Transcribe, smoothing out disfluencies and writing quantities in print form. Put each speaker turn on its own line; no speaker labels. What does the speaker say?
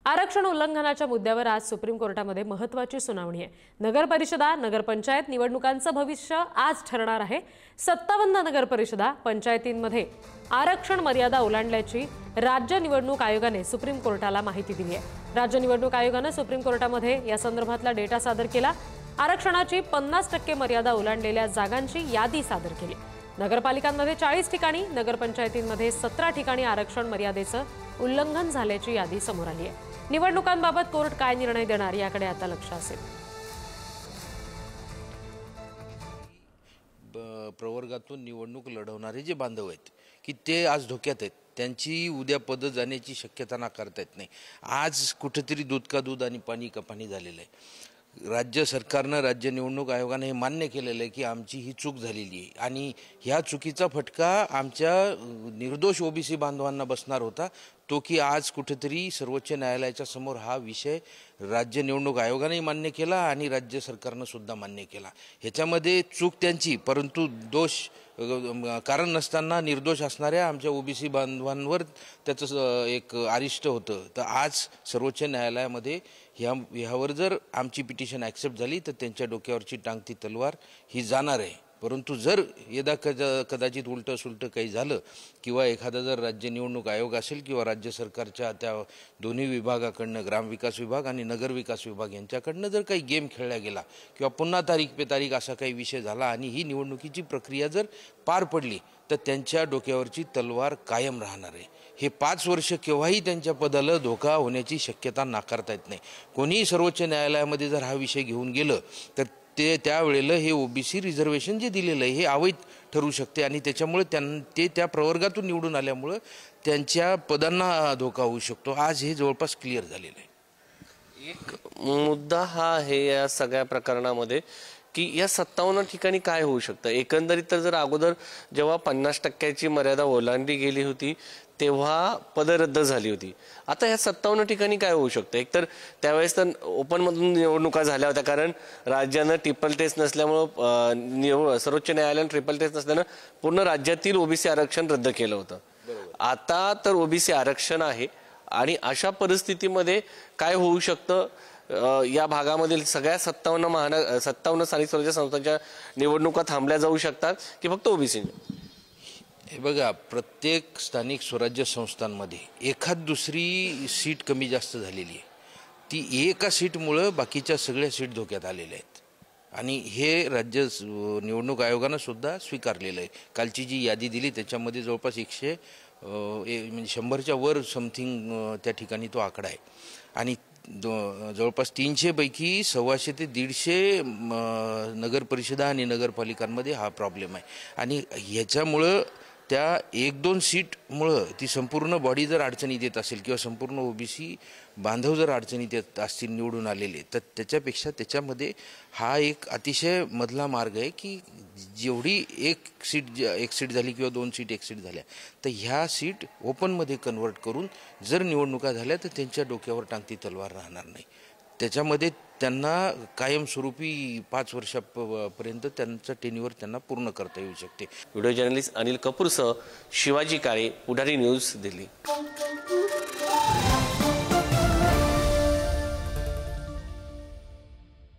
आरक्षण उल्लंघनाच्या मुद्द्यावर आज सुप्रीम कोर्टामध्ये महत्त्वाची सुनावणी आहे। नगर परिषदा, नगरपंचायत निवडणुकांचं भविष्य आज ठरणार आहे। 57 नगर परिषदा, पंचायतींमध्ये आरक्षण मर्यादा ओलांडल्याची राज्य निवडणूक आयोगाने सुप्रीम कोर्टाला माहिती दिली आहे। राज्य निवडणूक आयोगाने सुप्रीम कोर्टामध्ये या संदर्भातला डेटा सादर केला। आरक्षणाची 50% मर्यादा ओलांडलेल्या जागांची यादी सादर केली। नगरपालिकांमध्ये 40 ठिकाणी, नगरपंचायतींमध्ये 17 ठिकाणी आरक्षण मर्यादेचं उल्लंघन झाल्याची यादी समोर आली आहे। निवडणुकांबाबत कोर्ट काय निर्णय देणार याकडे आता लक्ष असेल।
प्रवर्गातून निवडणूक लढवणारे जे बांधव आहेत की ते आज धोक्यात आहेत, त्यांची उद्या पद जाण्याची शक्यता नाकारता येत नाही। आज कुठेतरी दूध का दूध आणि पाणी का पाणी झालेलं आहे। राज्य सरकारनं, राज्य निवडणूक आयोगाने हे मान्य केलेलं आहे की आमची ही चूक झालेली आहे आणि ह्या चुकीचा फटका आमच्या निर्दोष ओबीसी बांधवांना बसणार होता, तो की आज कुठेतरी सर्वोच्च न्यायालयाच्या समोर हा विषय राज्य निवडणूक आयोगाने मान्य केला आणि राज्य सरकारनं सुद्धा मान्य केला। ह्याच्यामध्ये चूक त्यांची, परंतु दोष कारण नसताना निर्दोष असणाऱ्या आमच्या ओबीसी बांधवांवर त्याचं एक अरिष्ट होतं। तर आज सर्वोच्च न्यायालयामध्ये ह्यावर जर आमची पिटिशन ॲक्सेप्ट झाली तर त्यांच्या डोक्यावरची टांगती तलवार ही जाणार आहे। परंतु जर यदा कदाचित उलटं सुलटं काही झालं किंवा एखादा जर राज्य निवडणूक आयोग असेल किंवा राज्य सरकारच्या त्या दोन्ही विभागाकडनं, ग्रामविकास विभाग आणि नगरविकास विभाग यांच्याकडनं जर काही गेम खेळला गेला किंवा पुन्हा तारीख पे तारीख असा काही विषय झाला आणि ही निवडणुकीची प्रक्रिया जर पार पडली तर त्यांच्या डोक्यावरची तलवार कायम राहणार आहे। हे 5 वर्ष केव्हाही त्यांच्या पदाला धोका होण्याची शक्यता नाकारता येत नाही। कोणीही सर्वोच्च न्यायालयामध्ये जर हा विषय घेऊन गेलं तर त्यावेळेला हे ओबीसी रिझर्वेशन जे दिलेलं आहे हे अवैध ठरू शकते आणि त्याच्यामुळे ते त्या प्रवर्गातून निवडून आल्यामुळे त्यांच्या पदांना धोका होऊ शकतो। आज हे जवळपास क्लिअर झालेलं आहे।
एक मुद्दा हा आहे या सगळ्या प्रकरणामध्ये की या 57 ठिकाणी काय होऊ शकतं। एकंदरीत तर जर अगोदर जेव्हा 50% मर्यादा ओलांडली गेली होती तेव्हा पद रद्द झाली होती। आता या 57 ठिकाणी काय होऊ शकतं। एकतर त्यावेळेस तर ओपनमधून निवडणुका झाल्या होत्या, कारण राज्यानं ट्रिपल टेस्ट नसल्यामुळं, सर्वोच्च न्यायालयानं ट्रिपल टेस्ट नसल्यानं पूर्ण राज्यातील ओबीसी आरक्षण रद्द केलं होतं। आता तर ओबीसी आरक्षण आहे आणि अशा परिस्थितीमध्ये काय होऊ शकतं, या भागामधील सगळ्या 57 स्थानिक स्वराज्य संस्थांच्या निवडणुका थांबल्या जाऊ शकतात की फक्त ओबीसी?
हे बघा, प्रत्येक स्थानिक स्वराज्य संस्थांमध्ये एखाद दुसरी सीट कमी जास्त झालेली आहे। ती एका सीटमुळं बाकीच्या सगळ्या सीट धोक्यात आलेल्या आहेत आणि हे राज्य निवडणूक आयोगानं सुद्धा स्वीकारलेलं आहे। कालची जी यादी दिली त्याच्यामध्ये जवळपास 100च्या वर समथिंग त्या ठिकाणी तो आकडा आहे आणि जवळपास 300 पैकी 125 ते 150 नगर परिषदा आणि नगरपालिकांमध्ये हा प्रॉब्लेम आहे आणि ह्याच्यामुळं त्या 1-2 सीटमुळं ती संपूर्ण बॉडी जर अडचणीत येत असेल किंवा संपूर्ण ओबीसी बांधव जर अडचणीत येत असतील निवडून आलेले, तर त्याच्यामध्ये हा एक अतिशय मधला मार्ग आहे की जेवढी एक सीट झाली किंवा 2 सीट एक सीट झाल्या तर ह्या सीट ओपनमध्ये कन्वर्ट करून जर निवडणुका झाल्या तर त्यांच्या डोक्यावर टांगती तलवार राहणार नाही। त्याच्यामध्ये त्यांना कायमस्वरूपी 5 वर्षापर्यंत त्यांचं टेन्युअर त्यांना पूर्ण करता येऊ शकते।
व्हिडिओ जर्नलिस्ट अनिल कपूरसह शिवाजी काळे, पुढारी न्यूज, दिल्ली।